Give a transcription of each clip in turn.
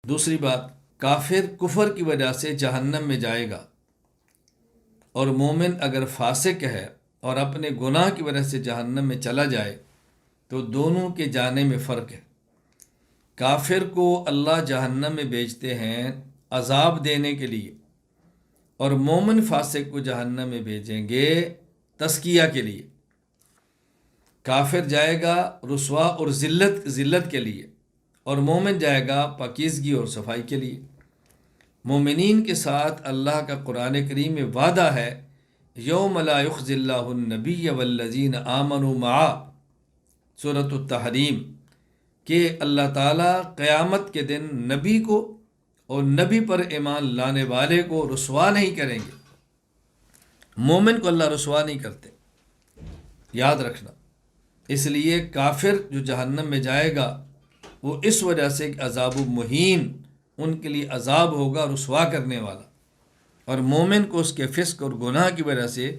دوسری بات، کافر کفر کی وجہ سے جہنم میں جائے گا، اور مومن اگر فاسق ہے اور اپنے گناہ کی وجہ سے جہنم میں چلا جائے تو دونوں کے جانے میں فرق ہے۔ کافر کو اللہ جہنم میں بھیجتے ہیں عذاب دینے کے لیے، اور مومن فاسق کو جہنم میں بھیجیں گے تزکیہ کے لیے۔ کافر جائے گا رسوا اور ذلت کے لیے، اور مومن جائے گا پاکیزگی اور صفائی کے لیے۔ مومنین کے ساتھ اللہ کا قرآن کریم میں وعدہ ہے، یوم لا یخزی اللہ النبی والذین آمنوا معہ، سورۃ التحریم، کہ اللہ تعالیٰ قیامت کے دن نبی کو اور نبی پر ایمان لانے والے کو رسوا نہیں کریں گے۔ مومن کو اللہ رسوا نہیں کرتے، یاد رکھنا۔ اس لیے کافر جو جہنم میں جائے گا وہ اس وجہ سے کہ عذاب مہین، ان کے لیے عذاب ہوگا رسوا کرنے والا، اور مومن کو اس کے فسق اور گناہ کی وجہ سے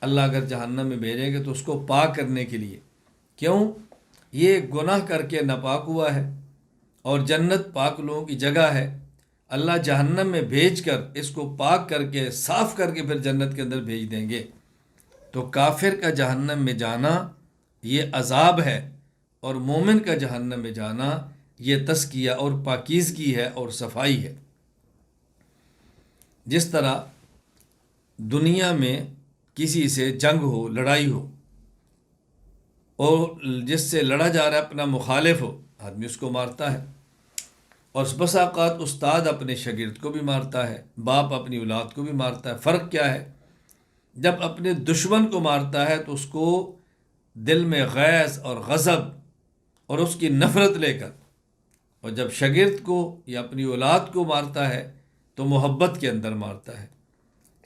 اللہ اگر جہنم میں بھیجے گا تو اس کو پاک کرنے کے لیے۔ کیوں؟ یہ گناہ کر کے ناپاک ہوا ہے، اور جنت پاک لوگوں کی جگہ ہے۔ اللہ جہنم میں بھیج کر اس کو پاک کر کے صاف کر کے پھر جنت کے اندر بھیج دیں گے۔ تو کافر کا جہنم میں جانا یہ عذاب ہے، اور مومن کا جہنم میں جانا یہ تزکیہ اور پاکیزگی ہے اور صفائی ہے۔ جس طرح دنیا میں کسی سے جنگ ہو، لڑائی ہو، اور جس سے لڑا جا رہا ہے اپنا مخالف ہو، آدمی اس کو مارتا ہے، اور بسا اوقات استاد اپنے شاگرد کو بھی مارتا ہے، باپ اپنی اولاد کو بھی مارتا ہے۔ فرق کیا ہے؟ جب اپنے دشمن کو مارتا ہے تو اس کو دل میں غیظ اور غضب اور اس کی نفرت لے کر، اور جب شاگرد کو یا اپنی اولاد کو مارتا ہے تو محبت کے اندر مارتا ہے،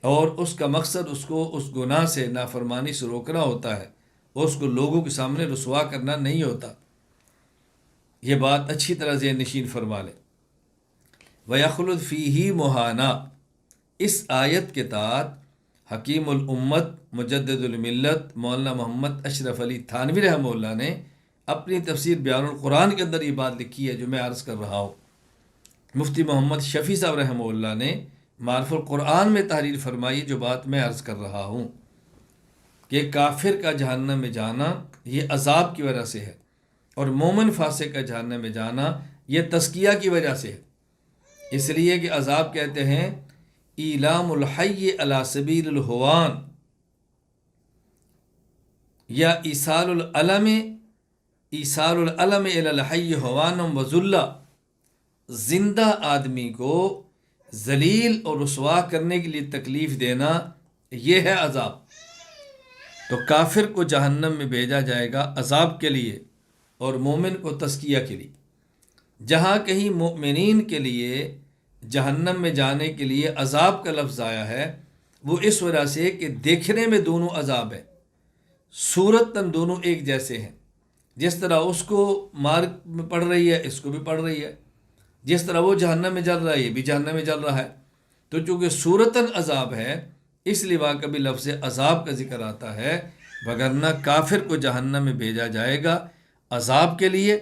اور اس کا مقصد اس کو اس گناہ سے، نافرمانی سے روکنا ہوتا ہے، اور اس کو لوگوں کے سامنے رسوا کرنا نہیں ہوتا۔ یہ بات اچھی طرح ذہن نشین فرما لیں۔ وَيَخْلُدْ فِيهِ مُهَانًا، اس آیت کے تحت حکیم الامت مجدد الملت مولانا محمد اشرف علی تھانوی رحمہ اللہ نے اپنی تفسیر بیان القرآن کے اندر یہ بات لکھی ہے جو میں عرض کر رہا ہوں۔ مفتی محمد شفیع صاحب رحمہ اللہ نے معرف القرآن میں تحریر فرمائی جو بات میں عرض کر رہا ہوں، کہ کافر کا جہنم میں جانا یہ عذاب کی وجہ سے ہے، اور مومن فاسق کا جہنم میں جانا یہ تزکیہ کی وجہ سے ہے۔ اس لیے کہ عذاب کہتے ہیں ایلام الحی علی سبیل الہوان، یا ایصال العلم الی الحی ہوان و ذلہ، زندہ آدمی کو ذلیل اور رسوا کرنے کے لیے تکلیف دینا، یہ ہے عذاب۔ تو کافر کو جہنم میں بھیجا جائے گا عذاب کے لیے، اور مومن کو تزکیہ کے لیے۔ جہاں کہیں مؤمنین کے لیے جہنم میں جانے کے لیے عذاب کا لفظ آیا ہے، وہ اس وجہ سے کہ دیکھنے میں دونوں عذاب ہے، صورتاً دونوں ایک جیسے ہیں۔ جس طرح اس کو مار پڑ رہی ہے، اس کو بھی پڑ رہی ہے، جس طرح وہ جہنم میں جل رہا ہے یہ بھی جہنم میں جل رہا ہے۔ تو چونکہ صورتاً عذاب ہے، اس لیے وہاں کبھی لفظ عذاب کا ذکر آتا ہے، وگرنہ کافر کو جہنم میں بھیجا جائے گا عذاب کے لیے،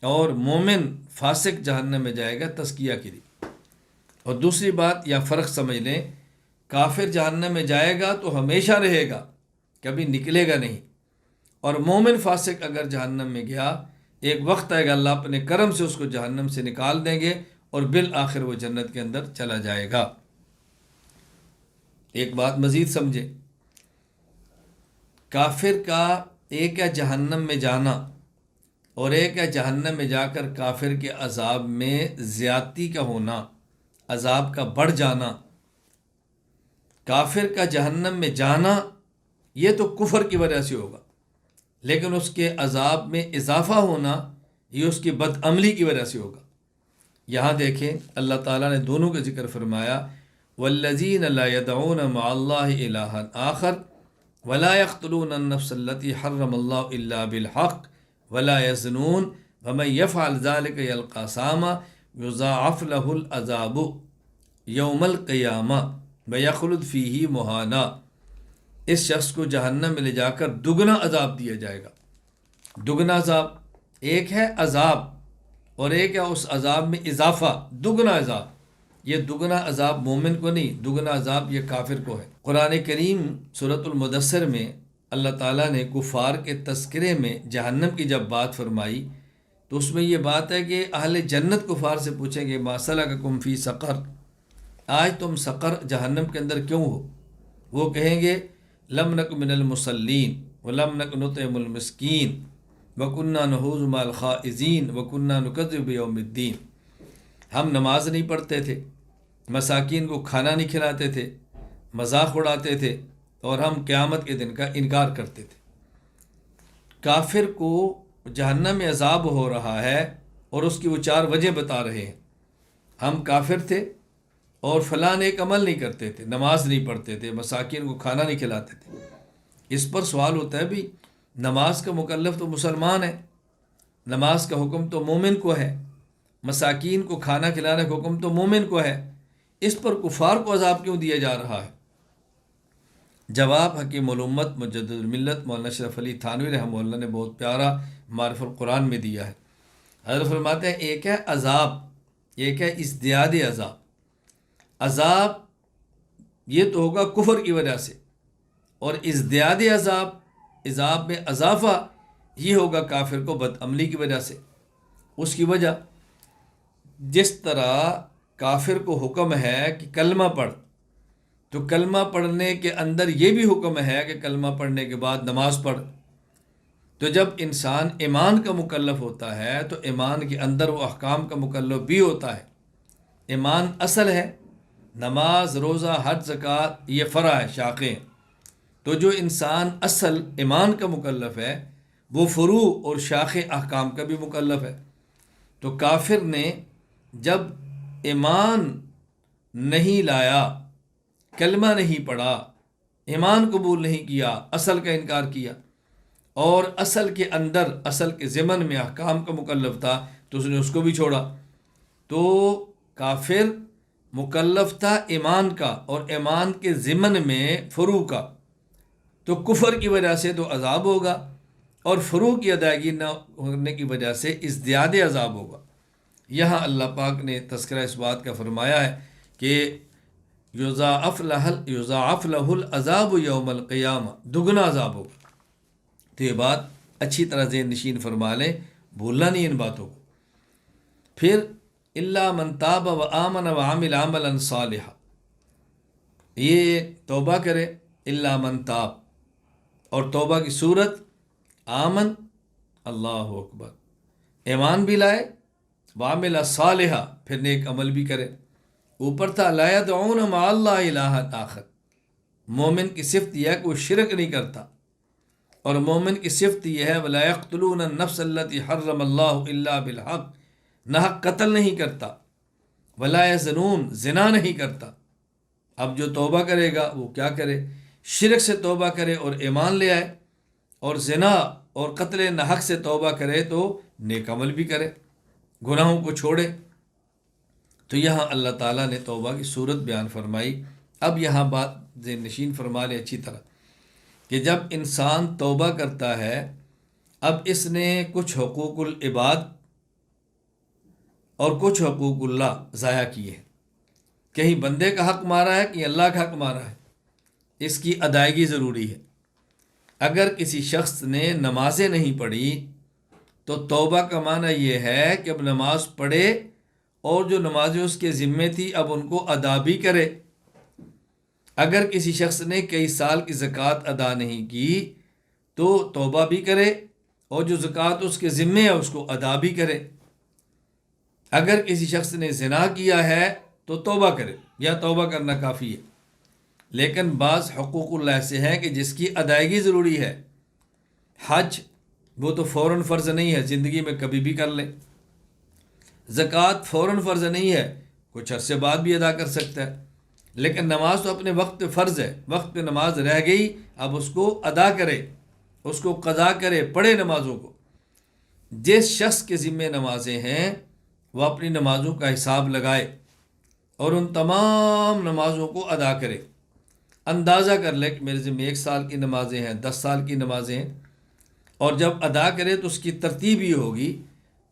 اور مومن فاسق جہنم میں جائے گا تزکیہ کے لیے۔ اور دوسری بات یا فرق سمجھ لیں، کافر جہنم میں جائے گا تو ہمیشہ رہے گا، کبھی نکلے گا نہیں، اور مومن فاسق اگر جہنم میں گیا ایک وقت آئے گا اللہ اپنے کرم سے اس کو جہنم سے نکال دیں گے، اور بالآخر وہ جنت کے اندر چلا جائے گا۔ ایک بات مزید سمجھیں، کافر کا ایک ہے جہنم میں جانا، اور ایک ہے جہنم میں جا کر کافر کے عذاب میں زیادتی کا ہونا، عذاب کا بڑھ جانا۔ کافر کا جہنم میں جانا یہ تو کفر کی وجہ سے ہوگا، لیکن اس کے عذاب میں اضافہ ہونا یہ اس کی بد عملی کی وجہ سے ہوگا۔ یہاں دیکھیں اللہ تعالیٰ نے دونوں کا ذکر فرمایا، والذین لا يدعون مع اللہ الہا آخر ولا يقتلون النفس التي حرم اللہ الا بالحق ولا يزنون ومن يفعل ذلك يلقى أثاما يضاعف له العذاب یوم القیامہ ويخلد فیہ مہانا، اس شخص کو جہنم میں لے جا کر دگنا عذاب دیا جائے گا۔ دگنا عذاب، ایک ہے عذاب اور ایک ہے اس عذاب میں اضافہ، دگنا عذاب۔ یہ دگنا عذاب مومن کو نہیں، دگنا عذاب یہ کافر کو ہے۔ قرآن کریم سورۃ المدثر میں اللہ تعالیٰ نے کفار کے تذکرے میں جہنم کی جب بات فرمائی تو اس میں یہ بات ہے کہ اہل جنت کفار سے پوچھیں گے ما سلککم فی سقر، آج تم سقر جہنم کے اندر کیوں ہو؟ وہ کہیں گے لم نک من المصلین ولم نک نطعم المسکین وکنہ نحوظ مع الخائضین وکنہ نکذب بیوم الدین۔ ہم نماز نہیں پڑھتے تھے، مساکین کو کھانا نہیں کھلاتے تھے، مذاق اڑاتے تھے، اور ہم قیامت کے دن کا انکار کرتے تھے۔ کافر کو جہنم میں عذاب ہو رہا ہے اور اس کی وہ 4 وجہ بتا رہے ہیں۔ ہم کافر تھے اور فلاں ایک عمل نہیں کرتے تھے، نماز نہیں پڑھتے تھے، مساکین کو کھانا نہیں کھلاتے تھے۔ اس پر سوال ہوتا ہے بھی نماز کا مکلف تو مسلمان ہے، نماز کا حکم تو مومن کو ہے، مساکین کو کھانا کھلانے کا حکم تو مومن کو ہے، اس پر کفار کو عذاب کیوں دیا جا رہا ہے؟ جواب حکیم الامت مجدد الملت مولانا اشرف علی تھانوی رحمہ اللہ نے بہت پیارا معرف القرآن میں دیا ہے۔ حضرت فرماتے ہیں ایک ہے عذاب، ایک ہے ازدیاد عذاب۔ عذاب یہ تو ہوگا کفر کی وجہ سے، اور ازدیاد عذاب، عذاب میں اضافہ یہ ہوگا کافر کو بد عملی کی وجہ سے۔ اس کی وجہ جس طرح کافر کو حکم ہے کہ کلمہ پڑھ، تو کلمہ پڑھنے کے اندر یہ بھی حکم ہے کہ کلمہ پڑھنے کے بعد نماز پڑھ۔ تو جب انسان ایمان کا مکلف ہوتا ہے تو ایمان کے اندر وہ احکام کا مکلف بھی ہوتا ہے۔ ایمان اصل ہے، نماز، روزہ، حج، زکوٰۃ یہ فرع ہے، شاخیں۔ تو جو انسان اصل ایمان کا مکلف ہے وہ فروع اور شاخیں احکام کا بھی مکلف ہے۔ تو کافر نے جب ایمان نہیں لایا، کلمہ نہیں پڑھا، ایمان قبول نہیں کیا، اصل کا انکار کیا، اور اصل کے اندر، اصل کے ضمن میں احکام کا مکلف تھا تو اس نے اس کو بھی چھوڑا۔ تو کافر مکلف تھا ایمان کا اور ایمان کے ضمن میں فروع کا، تو کفر کی وجہ سے تو عذاب ہوگا، اور فروع کی ادائیگی نہ ہونے کی وجہ سے ازدیاد عذاب ہوگا۔ یہاں اللہ پاک نے تذکرہ اس بات کا فرمایا ہے کہ یضاعف لہ العذاب یوم القیامہ، دگنا عذاب ہوگا۔ تو یہ بات اچھی طرح ذہن نشین فرما لیں، بھولنا نہیں ان باتوں کو۔ پھر الا من تاب و آمن و عمل عملا صالحا، یہ توبہ کرے، الا من تاب، اور توبہ کی صورت آمن، اللہ اکبر، ایمان بھی لائے، وعمل صالحا، پھر نیک عمل بھی کرے۔ اوپر تھا لا یدعون مع اللہ الہ آخر، مومن کی صفت یہ ہے کہ وہ شرک نہیں کرتا، اور مومن کی صفت یہ ہے ولا یقتلون النفس التي حرم اللہ الا بالحق، ناحق قتل نہیں کرتا، ولا یزنون، زنا نہیں کرتا۔ اب جو توبہ کرے گا وہ کیا کرے؟ شرک سے توبہ کرے اور ایمان لے آئے، اور زنا اور قتل ناحق سے توبہ کرے تو نیک عمل بھی کرے، گناہوں کو چھوڑے۔ تو یہاں اللہ تعالیٰ نے توبہ کی صورت بیان فرمائی۔ اب یہاں بات ذہن نشین فرما لے اچھی طرح کہ جب انسان توبہ کرتا ہے، اب اس نے کچھ حقوق العباد اور کچھ حقوق اللہ ضائع کیے ہیں، کہیں بندے کا حق مارا ہے، کہیں اللہ کا حق مارا ہے، اس کی ادائیگی ضروری ہے۔ اگر کسی شخص نے نمازیں نہیں پڑھی تو توبہ کا معنی یہ ہے کہ اب نماز پڑھے اور جو نمازیں اس کے ذمے تھی اب ان کو ادا بھی کرے۔ اگر کسی شخص نے کئی سال کی زکوٰۃ ادا نہیں کی تو توبہ بھی کرے، اور جو زکوٰۃ اس کے ذمے ہے اس کو ادا بھی کرے۔ اگر کسی شخص نے زنا کیا ہے تو توبہ کرے، یا توبہ کرنا کافی ہے۔ لیکن بعض حقوق اللہ ایسے ہیں کہ جس کی ادائیگی ضروری ہے۔ حج وہ تو فوراً فرض نہیں ہے، زندگی میں کبھی بھی کر لیں۔ زکوٰۃ فوراً فرض نہیں ہے، کچھ عرصے بعد بھی ادا کر سکتا ہے۔ لیکن نماز تو اپنے وقت پہ فرض ہے، وقت پہ نماز رہ گئی، اب اس کو ادا کرے، اس کو قضا کرے، پڑھے نمازوں کو۔ جس شخص کے ذمے نمازیں ہیں وہ اپنی نمازوں کا حساب لگائے اور ان تمام نمازوں کو ادا کرے۔ اندازہ کر لے کہ میرے ذمے 1 سال کی نمازیں ہیں، 10 سال کی نمازیں ہیں، اور جب ادا کرے تو اس کی ترتیب یہ ہوگی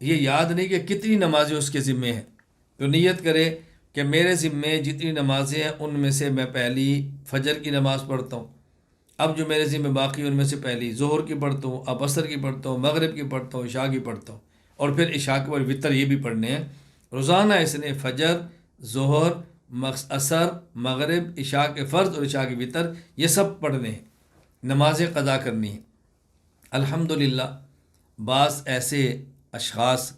یہ یاد نہیں کہ کتنی نمازیں اس کے ذمے ہیں، تو نیت کرے کہ میرے ذمے جتنی نمازیں ہیں ان میں سے میں پہلی فجر کی نماز پڑھتا ہوں، اب جو میرے ذمے باقی ان میں سے پہلی ظہر کی پڑھتا ہوں، اب عصر کی پڑھتا ہوں، مغرب کی پڑھتا ہوں، عشاء کی پڑھتا ہوں، اور پھر عشاء کے بعد وطر یہ بھی پڑھنے ہیں۔ روزانہ اس نے فجر، ظہر، عصر، مغرب، عشاء کے فرض اور عشاء کے وطر یہ سب پڑھنے ہیں، نمازیں قضا کرنی ہیں۔ الحمدللہ بعض ایسے اشخاص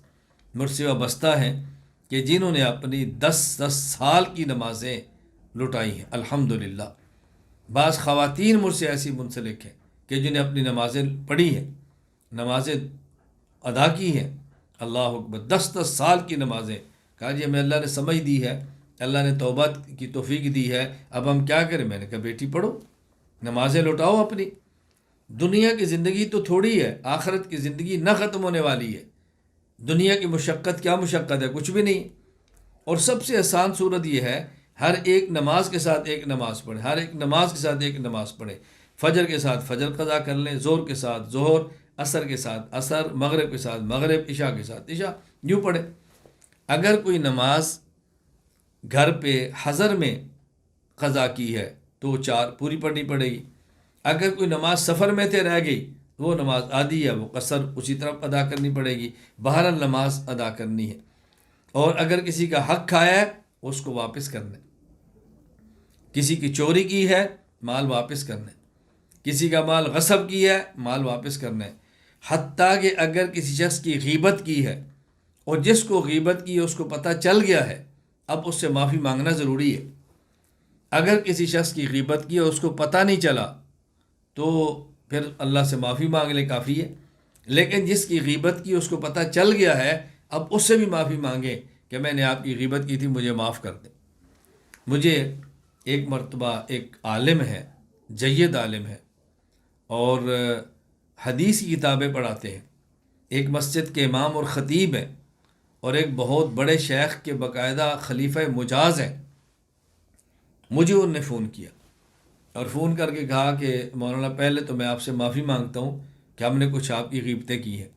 مجھ سے وابستہ ہیں کہ جنہوں نے اپنی 10 سال کی نمازیں لٹائی ہیں، الحمدللہ۔ بعض خواتین مجھ سے ایسی منسلک ہیں کہ جنہیں اپنی نمازیں پڑھی ہیں، نمازیں ادا کی ہیں، اللہ اکبر، 10 سال کی نمازیں۔ کہا جی ہمیں اللہ نے سمجھ دی ہے، اللہ نے توبہ کی توفیق دی ہے، اب ہم کیا کریں؟ میں نے کہا بیٹی پڑھو، نمازیں لوٹاؤ اپنی۔ دنیا کی زندگی تو تھوڑی ہے، آخرت کی زندگی نہ ختم ہونے والی ہے۔ دنیا کی مشقت کیا مشقت ہے؟ کچھ بھی نہیں۔ اور سب سے آسان صورت یہ ہے، ہر ایک نماز کے ساتھ ایک نماز پڑھیں، ہر ایک نماز کے ساتھ ایک نماز پڑھیں۔ فجر کے ساتھ فجر قضا کر لیں، ظہر کے ساتھ ظہر، عصر کے ساتھ عصر، مغرب کے ساتھ مغرب، عشاء کے ساتھ عشاء، یوں پڑھیں۔ اگر کوئی نماز گھر پہ حضر میں قضا کی ہے تو 4 پوری پڑھنی پڑے گی۔ اگر کوئی نماز سفر میں سے رہ گئی تو وہ نماز آدھی ہے، وہ قصر اسی طرح ادا کرنی پڑے گی، بہرحال نماز ادا کرنی ہے۔ اور اگر کسی کا حق کھایا ہے اس کو واپس کرنا ہے، کسی کی چوری کی ہے مال واپس کرنا ہے، کسی کا مال غصب کیا ہے مال واپس کرنا ہے۔ حتیٰ کہ اگر کسی شخص کی غیبت کی ہے اور جس کو غیبت کی ہے اس کو پتہ چل گیا ہے، اب اس سے معافی مانگنا ضروری ہے۔ اگر کسی شخص کی غیبت کی اور اس کو پتہ نہیں چلا تو پھر اللہ سے معافی مانگ لے، کافی ہے۔ لیکن جس کی غیبت کی اس کو پتہ چل گیا ہے، اب اس سے بھی معافی مانگیں کہ میں نے آپ کی غیبت کی تھی، مجھے معاف کر دیں۔ مجھے ایک مرتبہ ایک عالم ہے، جید عالم ہے، اور حدیث کی کتابیں پڑھاتے ہیں، ایک مسجد کے امام اور خطیب ہیں، اور ایک بہت بڑے شیخ کے باقاعدہ خلیفہ مجاز ہیں۔ مجھے انہوں نے فون کیا اور فون کر کے کہا کہ مولانا پہلے تو میں آپ سے معافی مانگتا ہوں کہ ہم نے کچھ آپ کی غیبتیں کی ہیں۔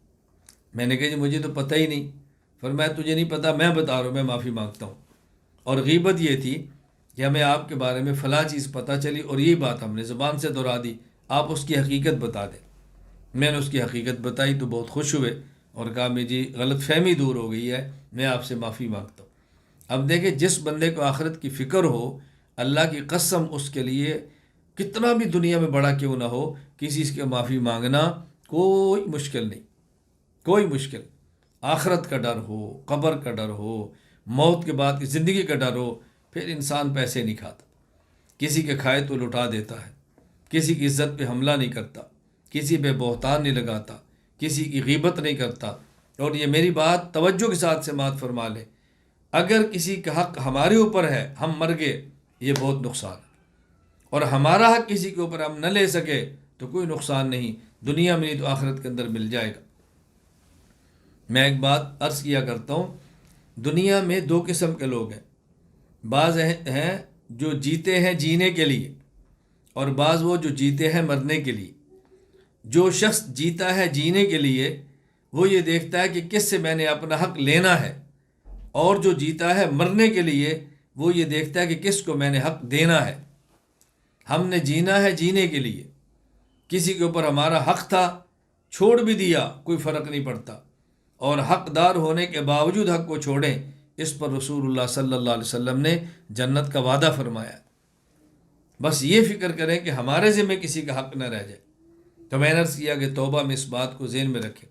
میں نے کہا جی مجھے تو پتہ ہی نہیں۔ فرمایا تجھے نہیں پتہ، میں بتا رہا ہوں، میں معافی مانگتا ہوں۔ اور غیبت یہ تھی کہ ہمیں آپ کے بارے میں فلاں چیز پتہ چلی اور یہی بات ہم نے زبان سے دہرا دی، آپ اس کی حقیقت بتا دیں۔ میں نے اس کی حقیقت بتائی تو بہت خوش ہوئے اور کہا میری غلط فہمی دور ہو گئی ہے، میں آپ سے معافی مانگتا ہوں۔ اب دیکھیں، جس بندے کو آخرت کی فکر ہو، اللہ کی قسم اس کے لیے کتنا بھی دنیا میں بڑا کیوں نہ ہو، کسی سے معافی مانگنا کوئی مشکل نہیں، کوئی مشکل۔ آخرت کا ڈر ہو، قبر کا ڈر ہو، موت کے بعد کی زندگی کا ڈر ہو، پھر انسان پیسے نہیں کھاتا، کسی کے کھائے تو لٹا دیتا ہے، کسی کی عزت پہ حملہ نہیں کرتا، کسی پہ بہتان نہیں لگاتا، کسی کی غیبت نہیں کرتا۔ اور یہ میری بات توجہ کے ساتھ سماعت فرما لے، اگر کسی کا حق ہمارے اوپر ہے، ہم مر گئے، یہ بہت نقصان ہے، اور ہمارا حق کسی کے اوپر ہم نہ لے سکے تو کوئی نقصان نہیں، دنیا میں نہیں تو آخرت کے اندر مل جائے گا۔ میں ایک بات عرض کیا کرتا ہوں، دنیا میں 2 قسم کے لوگ ہیں، بعض ہیں جو جیتے ہیں جینے کے لیے، اور بعض وہ جو جیتے ہیں مرنے کے لیے۔ جو شخص جیتا ہے جینے کے لیے وہ یہ دیکھتا ہے کہ کس سے میں نے اپنا حق لینا ہے، اور جو جیتا ہے مرنے کے لیے وہ یہ دیکھتا ہے کہ کس کو میں نے حق دینا ہے۔ ہم نے جینا ہے جینے کے لیے، کسی کے اوپر ہمارا حق تھا، چھوڑ بھی دیا، کوئی فرق نہیں پڑتا، اور حقدار ہونے کے باوجود حق کو چھوڑیں، اس پر رسول اللہ صلی اللہ علیہ وسلم نے جنت کا وعدہ فرمایا۔ بس یہ فکر کریں کہ ہمارے ذمہ کسی کا حق نہ رہ جائے۔ تو میں نے عرض کیا کہ توبہ میں اس بات کو ذہن میں رکھیں